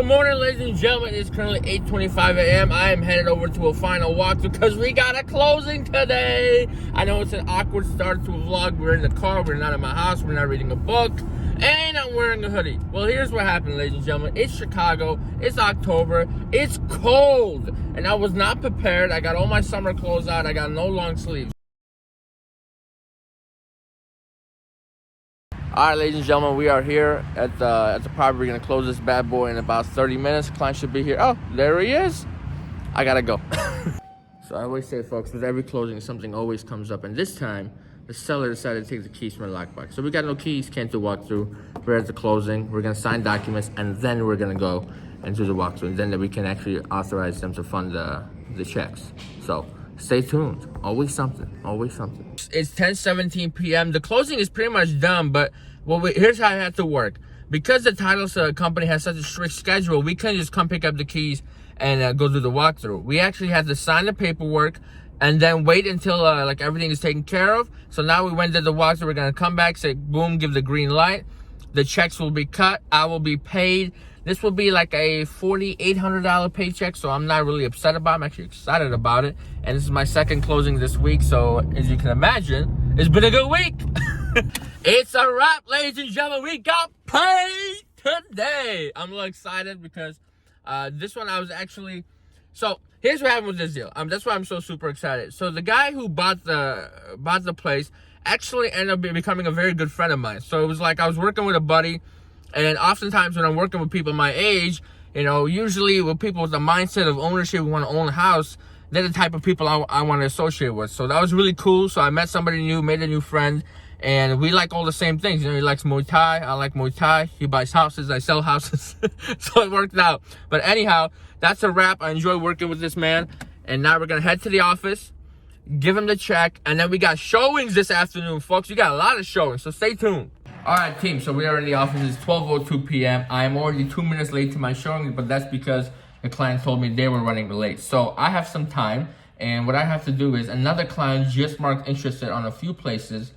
Good morning, ladies and gentlemen. It's currently 8:25 a.m. I am headed over to a final walkthrough because we got a closing today. I know it's an awkward start to a vlog. We're in the car. We're not in my house. We're not reading a book. And I'm wearing a hoodie. Well, here's what happened, ladies and gentlemen. It's Chicago. It's October. It's cold. And I was not prepared. I got all my summer clothes out. I got no long sleeves. All right, ladies and gentlemen, we are here at the property. We're gonna close this bad boy in about 30 minutes. Client should be here. Oh, there he is. I gotta go. So I always say, folks, with every closing, something always comes up. And this time, the seller decided to take the keys from the lockbox. So we got no keys, can't do walkthrough. We're at the closing. We're gonna sign documents, and then we're gonna go and do the walkthrough. And then we can actually authorize them to fund the checks. So stay tuned. Always something. Always something. It's 10:17 p.m. The closing is pretty much done, but here's how I had to work. Because the title company has such a strict schedule, we couldn't just come pick up the keys and go do the walkthrough. We actually had to sign the paperwork and then wait until like everything is taken care of. So now we went to the walkthrough. We're gonna come back, say boom, give the green light. The checks will be cut. I will be paid. This will be like a $4,800 paycheck, so I'm not really upset about it. I'm actually excited about it. And this is my second closing this week, so as you can imagine, it's been a good week. It's a wrap, ladies and gentlemen. We got paid today. I'm a little excited because this one I was actually... So here's what happened with this deal. That's why I'm so super excited. So the guy who bought the place actually ended up becoming a very good friend of mine. So it was like I was working with a buddy. And oftentimes when I'm working with people my age, you know, usually with people with the mindset of ownership, who want to own a house, they're the type of people I want to associate with. So that was really cool. So I met somebody new, made a new friend, and we like all the same things. You know, he likes Muay Thai, I like Muay Thai. He buys houses, I sell houses. So it worked out. But anyhow, that's a wrap. I enjoy working with this man. And now we're going to head to the office, give him the check, and then we got showings this afternoon, folks. We got a lot of showings, so stay tuned. All right, team, so we are in the office. It's 12:02 p.m. I am already 2 minutes late to my showing, but that's because the client told me they were running late. So I have some time, and what I have to do is another client just marked interested on a few places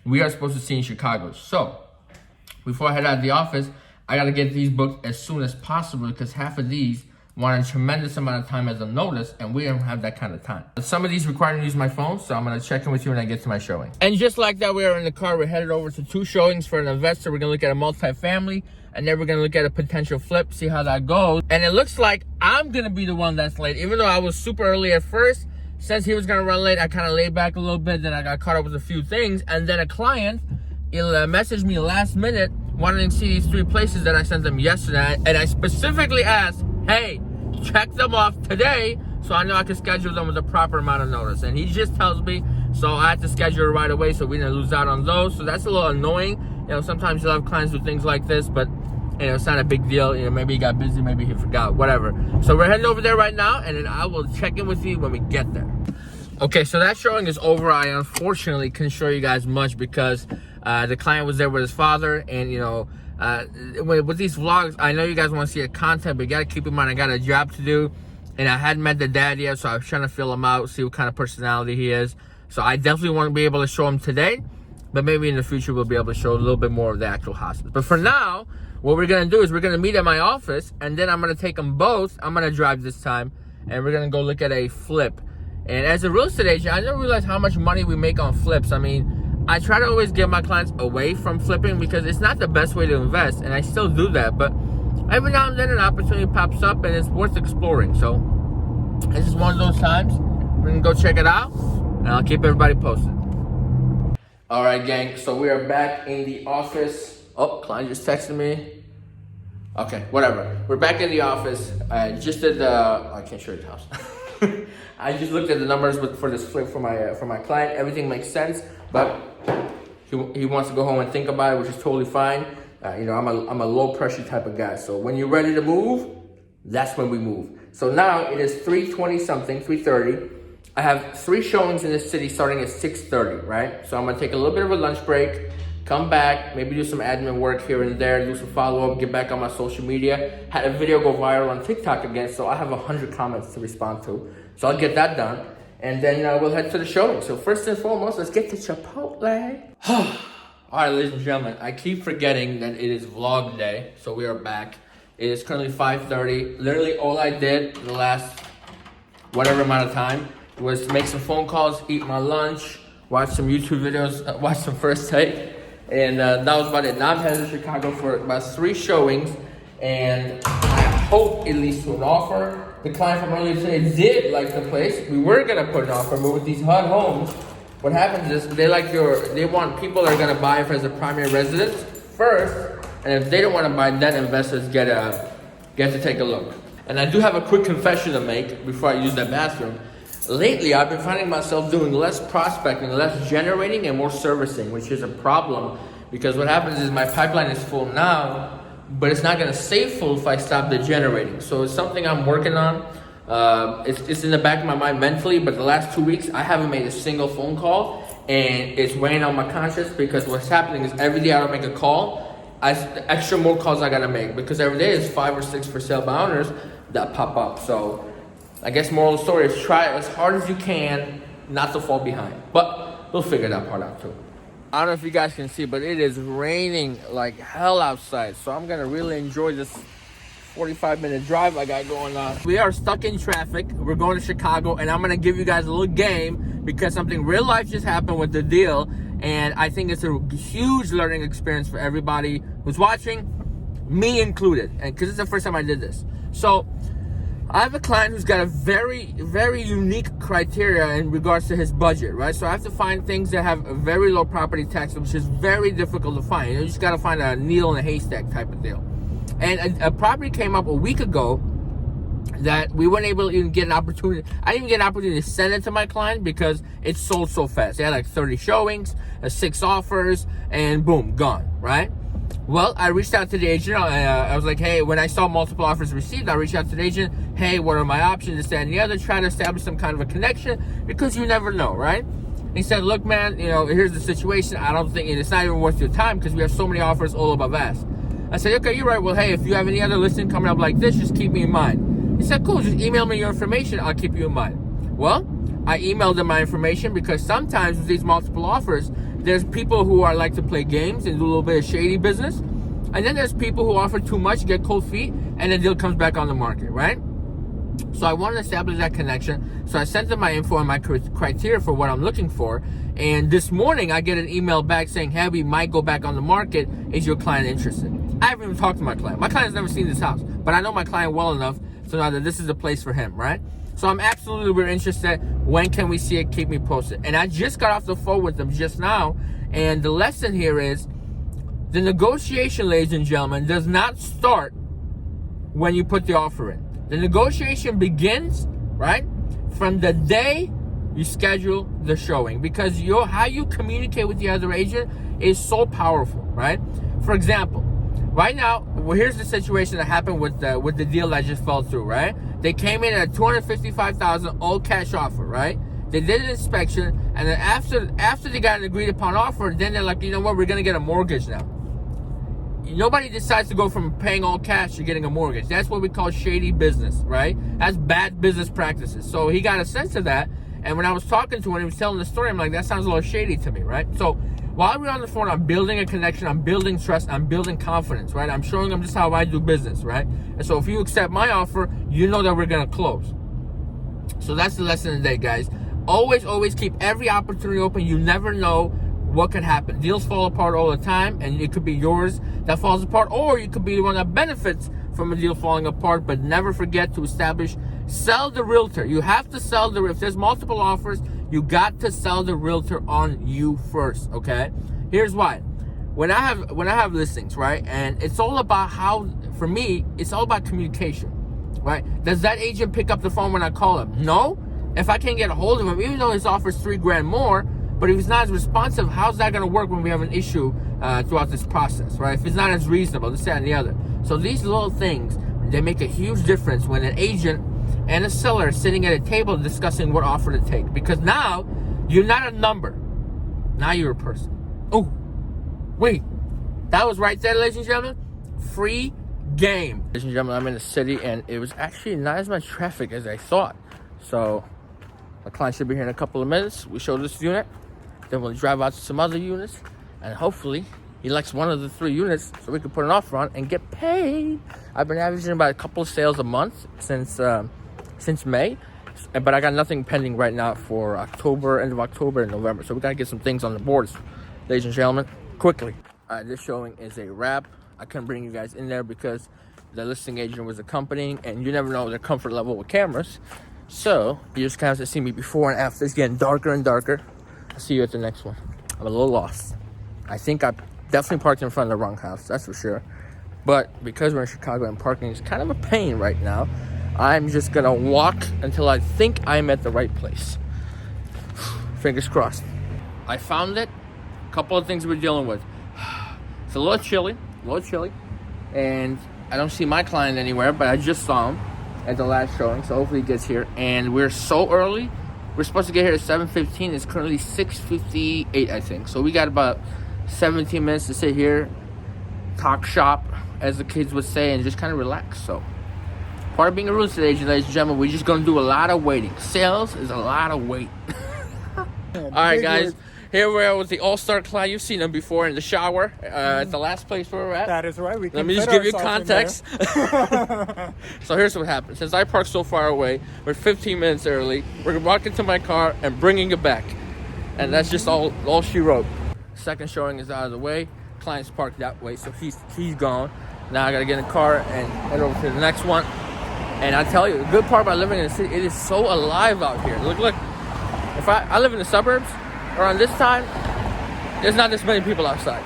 we are supposed to see in Chicago. So before I head out of the office, I got to get these booked as soon as possible because half of these want a tremendous amount of time as a notice, and we don't have that kind of time. Some of these require me to use my phone, so I'm gonna check in with you when I get to my showing. And just like that, we are in the car. We're headed over to 2 showings for an investor. We're gonna look at a multifamily, and then we're gonna look at a potential flip, see how that goes. And it looks like I'm gonna be the one that's late, even though I was super early at first. Since he was gonna run late, I kind of laid back a little bit, then I got caught up with a few things, and then a client messaged me last minute wanting to see these 3 places that I sent them yesterday, and I specifically asked, hey, check them off today so I know I can schedule them with the proper amount of notice. And he just tells me, so I had to schedule it right away so we didn't lose out on those. So that's a little annoying. You know, sometimes you'll have clients do things like this, but you know, it's not a big deal. You know, maybe he got busy, maybe he forgot, whatever. So we're heading over there right now, and then I will check in with you when we get there. Okay, so that showing is over. I unfortunately couldn't show you guys much because the client was there with his father, and you know, with these vlogs, I know you guys want to see the content, but you got to keep in mind I got a job to do, and I hadn't met the dad yet, so I was trying to feel him out, see what kind of personality he is. So I definitely want to be able to show him today, but maybe in the future we'll be able to show a little bit more of the actual hospital. But for now, what we're going to do is we're going to meet at my office, and then I'm going to take them both. I'm going to drive this time, and we're going to go look at a flip. And as a real estate agent, I didn't realize how much money we make on flips. I mean, I try to always get my clients away from flipping because it's not the best way to invest, and I still do that. But every now and then an opportunity pops up, and it's worth exploring. So this is one of those times. We're gonna go check it out, and I'll keep everybody posted. All right, gang. So we are back in the office. Oh, client just texted me. Okay, whatever. We're back in the office. I just did I can't show you the house. I just looked at the numbers for this flip for my client. Everything makes sense, but he wants to go home and think about it, which is totally fine. You know, I'm a low pressure type of guy. So when you're ready to move, that's when we move. So now it is 3:20 something, 3:30. I have 3 showings in this city starting at 6:30, right? So I'm gonna take a little bit of a lunch break, come back, maybe do some admin work here and there, do some follow-up, get back on my social media. Had a video go viral on TikTok again, so I have 100 comments to respond to. So I'll get that done, and then we'll head to the showing. So first and foremost, let's get to Chipotle. All right, ladies and gentlemen, I keep forgetting that it is vlog day, so we are back. It is currently 5:30. Literally all I did the last whatever amount of time was make some phone calls, eat my lunch, watch some YouTube videos, watch some First Take, and that was about it. Now I'm headed to Chicago for about 3 showings, and I hope it leads to an offer. The client from earlier today did like the place. We were gonna put an offer, but with these HUD homes, what happens is they want people that are gonna buy it as a primary residence first, and if they don't want to buy, then investors get to take a look. And I do have a quick confession to make before I use that bathroom. Lately, I've been finding myself doing less prospecting, less generating, and more servicing, which is a problem because what happens is my pipeline is full now, but it's not going to stay full if I stop the generating. So it's something I'm working on. It's in the back of my mind mentally, but the last 2 weeks, I haven't made a single phone call, and it's weighing on my conscience because what's happening is every day I don't make a call, extra more calls I got to make because every day is 5 or 6 for sale by owners that pop up. So I guess moral of the story is try as hard as you can not to fall behind. But we'll figure that part out too. I don't know if you guys can see, but it is raining like hell outside. So I'm going to really enjoy this 45-minute drive I got going on. We are stuck in traffic. We're going to Chicago, and I'm going to give you guys a little game because something real life just happened with the deal. And I think it's a huge learning experience for everybody who's watching, me included, and because it's the first time I did this. So I have a client who's got a very, very unique criteria in regards to his budget, right? So I have to find things that have a very low property tax, which is very difficult to find. You just got to find a needle in a haystack type of deal. And a property came up a week ago that we weren't able to even get an opportunity. I didn't even get an opportunity to send it to my client because it sold so fast. They had like 30 showings, 6 offers, and boom, gone, right? Well, I reached out to the agent. I was like, hey, when I saw multiple offers received, I reached out to the agent. Hey, what are my options? This, that, and the other. Try to establish some kind of a connection because you never know, right? He said, look, man, here's the situation. I don't think it's not even worth your time because we have so many offers all above ask. I said, okay, you're right. Well, hey, if you have any other listing coming up like this, just keep me in mind. He said, cool, just email me your information. I'll keep you in mind. Well, I emailed him my information because sometimes with these multiple offers, there's people who are like to play games and do a little bit of shady business. And then there's people who offer too much, get cold feet, and the deal comes back on the market, right? So I want to establish that connection. So I sent them my info and my criteria for what I'm looking for. And this morning, I get an email back saying, hey, we might go back on the market. Is your client interested? I haven't even talked to my client. My client's never seen this house, but I know my client well enough to know that this is the place for him, right? So I'm absolutely very interested. When can we see it? Keep me posted. And I just got off the phone with them just now. And the lesson here is the negotiation, ladies and gentlemen, does not start when you put the offer in. The negotiation begins, right, from the day you schedule the showing because how you communicate with the other agent is so powerful, right? For example, right now, here's the situation that happened with the deal that just fell through, right? They came in at $255,000 all cash offer, right? They did an inspection, and then after they got an agreed upon offer, then they're like, you know what, we're gonna get a mortgage now. Nobody decides to go from paying all cash to getting a mortgage. That's what we call shady business, right? That's bad business practices. So he got a sense of that, and when I was talking to him, he was telling the story, I'm like, that sounds a little shady to me, right? So while we're on the phone, I'm building a connection, I'm building trust, I'm building confidence, right? I'm showing them just how I do business, right? And so if you accept my offer, you know that we're gonna close. So that's the lesson of the day, guys. Always keep every opportunity open. You never know what could happen. Deals fall apart all the time, and it could be yours that falls apart, or you could be the one that benefits from a deal falling apart. But never forget to sell the realtor. You have to sell if there's multiple offers, you got to sell the realtor on you first, okay? Here's why. When I have listings, right, and it's all about for me, it's all about communication, right? Does that agent pick up the phone when I call him? No. If I can't get a hold of him, even though his offer's $3,000 more, but if he's not as responsive, how's that going to work when we have an issue throughout this process, right? If it's not as reasonable, this, that, and the other. So these little things, they make a huge difference when an agent and a seller are sitting at a table discussing what offer to take. Because now, you're not a number. Now you're a person. Oh, wait. That was right there, ladies and gentlemen. Free game. Ladies and gentlemen, I'm in the city, and it was actually not as much traffic as I thought. So my client should be here in a couple of minutes. We show this unit. Then we'll drive out to some other units, and hopefully he likes one of the 3 units, so we can put an offer on and get paid. I've been averaging about a couple of sales a month since May, but I got nothing pending right now for October, end of October and November. So we gotta get some things on the boards, ladies and gentlemen, quickly. This showing is a wrap. I couldn't bring you guys in there because the listing agent was accompanying, and you never know their comfort level with cameras. So you just kind of have to see me before and after. It's getting darker and darker. I'll see you at the next one. I'm a little lost. I think I definitely parked in front of the wrong house, that's for sure. But because we're in Chicago and parking is kind of a pain right now, I'm just gonna walk until I think I'm at the right place. Fingers crossed. I found it. A couple of things we're dealing with. It's a little chilly, and I don't see my client anywhere, but I just saw him at the last showing, so hopefully he gets here. And we're so early. We're supposed to get here at 7:15. It's currently 6:58, I think. So we got about 17 minutes to sit here, talk shop, as the kids would say, and just kind of relax. So part of being a real estate agent, ladies and gentlemen, we're just going to do a lot of waiting. Sales is a lot of wait. All right, guys. Here we are with the all-star client. You've seen him before in the shower at the last place where we're at. That is right. Let me just give you context. So here's what happened. Since I parked so far away, we're 15 minutes early. We're walking to my car and bringing it back. And that's just all she wrote. Second showing is out of the way. Client's parked that way, so he's gone. Now I got to get in the car and head over to the next one. And I tell you, the good part about living in the city, it is so alive out here. Look. If I live in the suburbs, around this time, there's not this many people outside.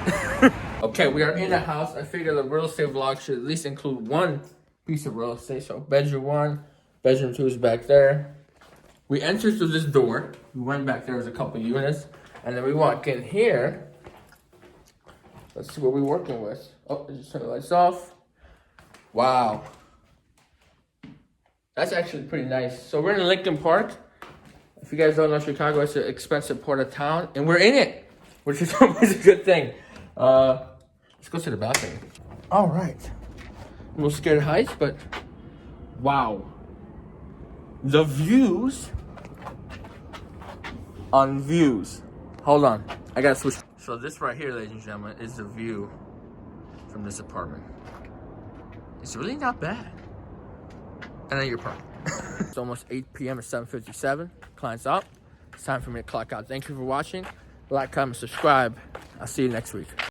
Okay, we are in the house. I figured the real estate vlog should at least include one piece of real estate. So bedroom 1, bedroom 2 is back there. We entered through this door. We went back there, there's a couple units. And then we walk in here. Let's see what we're working with. Oh, I just turned the lights off. Wow. That's actually pretty nice. So we're in Lincoln Park. If you guys don't know Chicago, it's an expensive part of town, and we're in it, which is always a good thing. Let's go to the balcony. All right. I'm a little scared of heights, but wow. The views on views. Hold on. I gotta switch. So this right here, ladies and gentlemen, is the view from this apartment. It's really not bad. And then you're parked. It's almost 8 p.m. at 7:57. Client's up. It's time for me to clock out. Thank you for watching. Like, comment, subscribe. I'll see you next week.